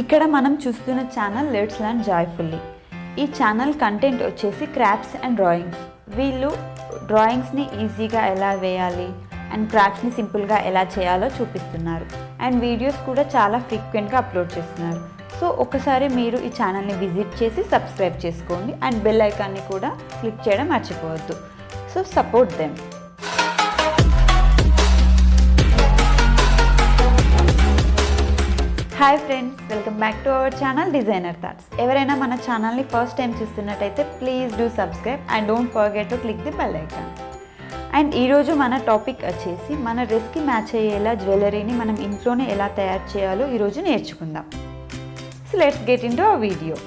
ఇక్కడ మనం చూస్తున్న ఛానల్ లెట్స్ లర్న్ జాయ్ఫుల్లీ. ఈ ఛానల్ కంటెంట్ వచ్చేసి క్రాఫ్ట్స్ అండ్ డ్రాయింగ్స్. వీళ్ళు డ్రాయింగ్స్ని ఈజీగా ఎలా వేయాలి అండ్ క్రాఫ్ట్స్ని సింపుల్గా ఎలా చేయాలో చూపిస్తున్నారు. అండ్ వీడియోస్ కూడా చాలా ఫ్రీక్వెంట్గా అప్లోడ్ చేస్తున్నారు. సో ఒకసారి మీరు ఈ ఛానల్ని విజిట్ చేసి సబ్స్క్రైబ్ చేసుకోండి అండ్ బెల్ ఐకాన్ని కూడా క్లిక్ చేయడం మర్చిపోవద్దు. So support them. Hi friends, welcome back to our channel designer thoughts. ఎవరైనా మన ఛానల్ని ఫస్ట్ టైం చూస్తున్నట్టయితే please do subscribe and don't forget to click the bell icon. And ఈరోజు మన టాపిక్ వచ్చేసి మన డ్రెస్కి మ్యాచ్ అయ్యేలా జ్యువెలరీని మనం ఇంట్లోనే ఎలా తయారు చేయాలో ఈరోజు నేర్చుకుందాం. So let's get in to our video.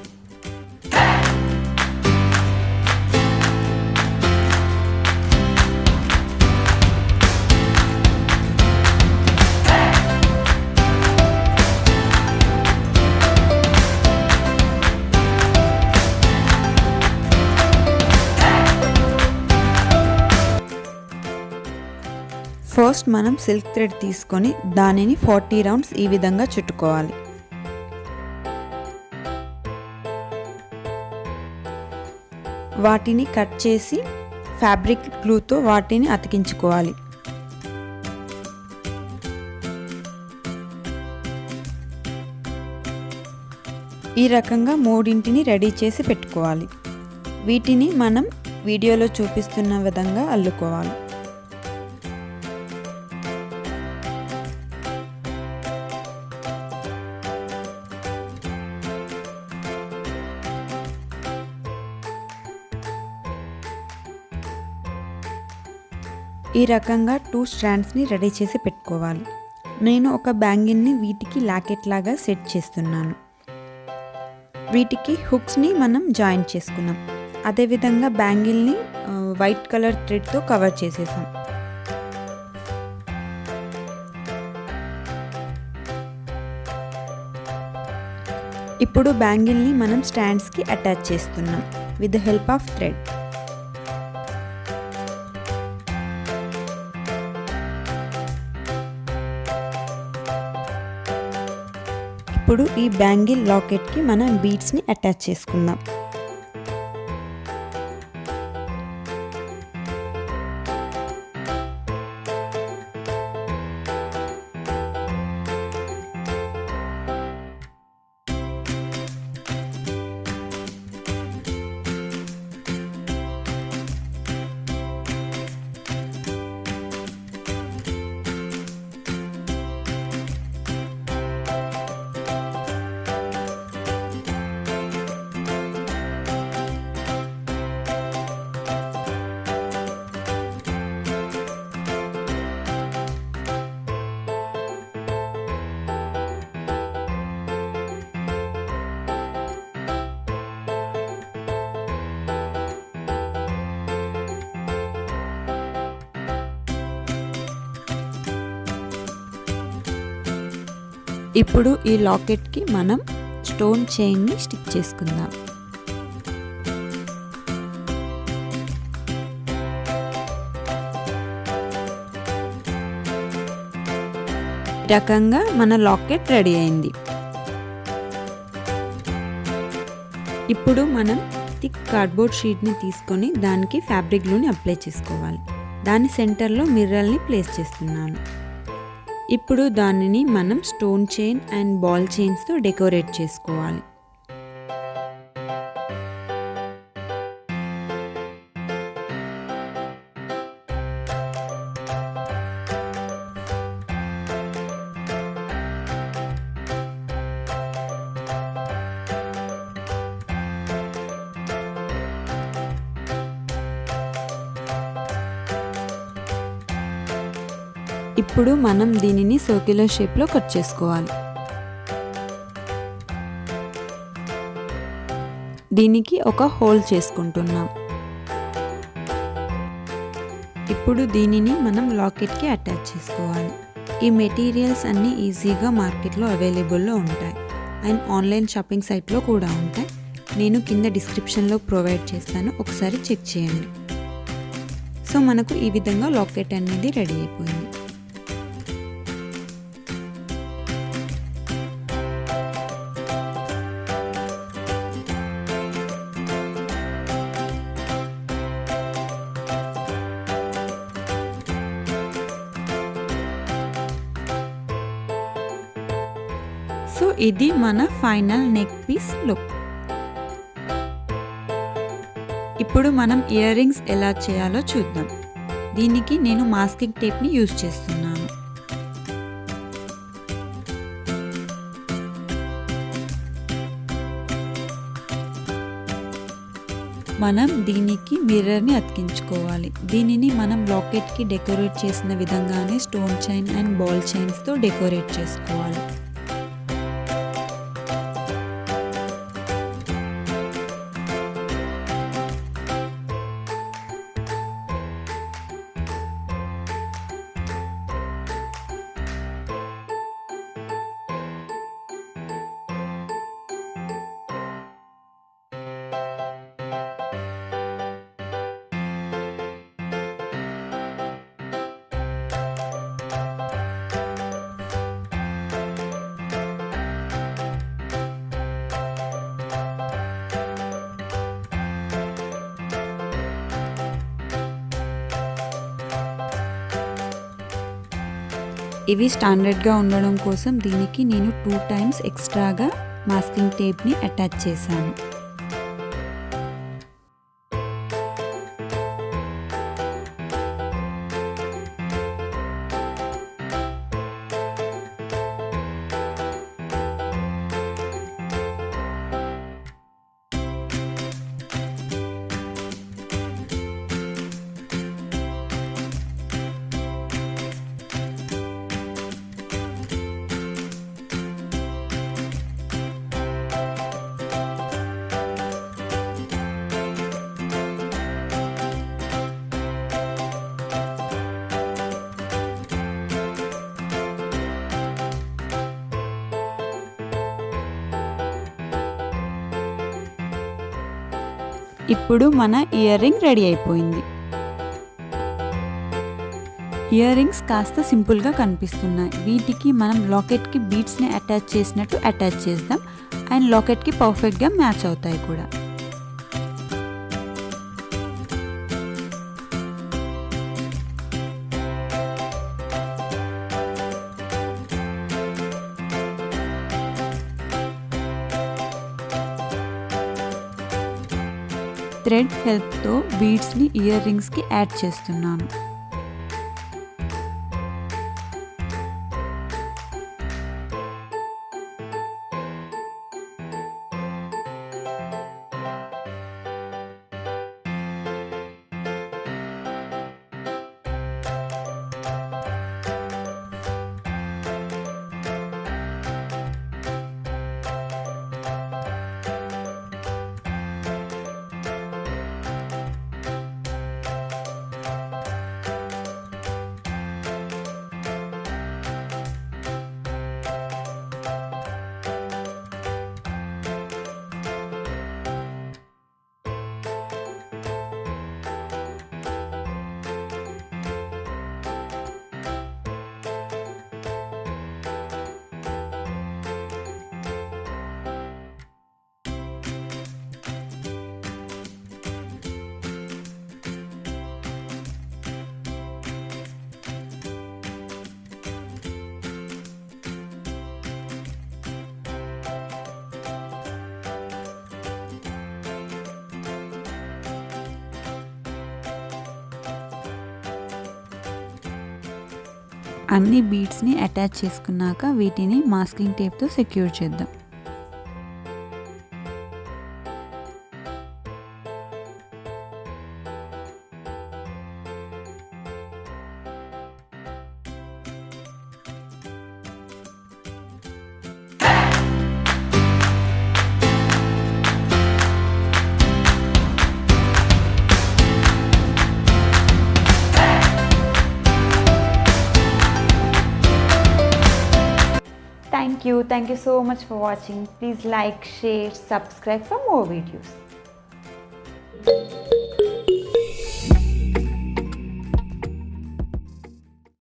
First మనం సిల్క్ థ్రెడ్ తీసుకొని దానిని 40 రౌండ్స్ ఈ విధంగా చుట్టుకోవాలి. వాటిని కట్ చేసి ఫ్యాబ్రిక్ గ్లూతో వాటిని అతికించుకోవాలి. ఈ రకంగా మూడింటిని రెడీ చేసి పెట్టుకోవాలి. వీటిని మనం వీడియోలో చూపిస్తున్న విధంగా అల్లుకోవాలి. ఈ రకంగా 2 స్ట్రాండ్స్ని రెడీ చేసి పెట్టుకోవాలి. నేను ఒక బ్యాంగిల్ని వీటికి లాకెట్ లాగా సెట్ చేస్తున్నాను. వీటికి హుక్స్ని మనం జాయిన్ చేసుకున్నాం. అదేవిధంగా బ్యాంగిల్ని వైట్ కలర్ థ్రెడ్తో కవర్ చేసేసాం. ఇప్పుడు బ్యాంగిల్ని మనం స్టాండ్స్కి అటాచ్ చేస్తున్నాం with the help of thread. ఇప్పుడు ఈ బ్యాంగిల్ లాకెట్కి మనం బీడ్స్ని అటాచ్ చేసుకుందాం. ఇప్పుడు ఈ లాకెట్కి మనం స్టోన్ చైన్ని స్టిక్ చేసుకుందాం. ఈ రకంగా మన లాకెట్ రెడీ అయింది. ఇప్పుడు మనం థిక్ కార్డ్బోర్డ్ షీట్ని తీసుకొని దానికి ఫ్యాబ్రిక్ గ్లూని అప్లై చేసుకోవాలి. దాని సెంటర్లో మిర్రర్ని ప్లేస్ చేస్తున్నాను. ఇప్పుడు దానిని మనం స్టోన్ చైన్ అండ్ బాల్ చైన్స్తో డెకరేట్ చేసుకోవాలి. ఇప్పుడు మనం దీనిని సర్క్యులర్ షేప్లో కట్ చేసుకోవాలి. దీనికి ఒక హోల్ చేసుకుంటున్నాం. ఇప్పుడు దీనిని మనం లాకెట్కి అటాచ్ చేసుకోవాలి. ఈ మెటీరియల్స్ అన్నీ ఈజీగా మార్కెట్లో అవైలబుల్లో ఉంటాయి అండ్ ఆన్లైన్ షాపింగ్ సైట్లో కూడా ఉంటాయి. నేను కింద డిస్క్రిప్షన్లో ప్రొవైడ్ చేస్తాను, ఒకసారి చెక్ చేయండి. సో మనకు ఈ విధంగా లాకెట్ అనేది రెడీ అయిపోయింది. సో ఇది మన ఫైనల్ నెక్ పీస్ లుక్. ఇప్పుడు మనం ఇయర్ రింగ్స్ ఎలా చేయాలో చూద్దాం. దీనికి నేను మాస్కింగ్ టేప్ని యూజ్ చేస్తున్నాను. మనం దీనికి మిర్రర్ని అతికించుకోవాలి. దీనిని మనం లాకెట్కి డెకరేట్ చేసిన విధంగానే స్టోన్ చైన్ అండ్ బాల్ చైన్స్తో డెకరేట్ చేసుకోవాలి. ఇవి స్టాండర్డ్గా ఉండడం కోసం దీనికి నేను 2 టైమ్స్ ఎక్స్ట్రాగా మాస్కింగ్ టేప్ని అటాచ్ చేశాను. ఇప్పుడు మన ఇయర్ రింగ్ రెడీ అయిపోయింది. ఇయర్ రింగ్స్ కాస్త సింపుల్గా కనిపిస్తున్నాయి. వీటికి మనం లాకెట్కి బీడ్స్ని అటాచ్ చేసినట్టు అటాచ్ చేద్దాం. అండ్ లాకెట్కి పర్ఫెక్ట్గా మ్యాచ్ అవుతాయి కూడా. థ్రెడ్ హెల్ప్తో బీడ్స్ని ఇయర్ రింగ్స్కి యాడ్ చేస్తున్నాను. అన్ని బీడ్స్ని అటాచ్ చేసుకున్నాక వీటిని మాస్కింగ్ టేప్తో సెక్యూర్ చేద్దాం. Thank you so much for watching. Please like, share, subscribe for more videos.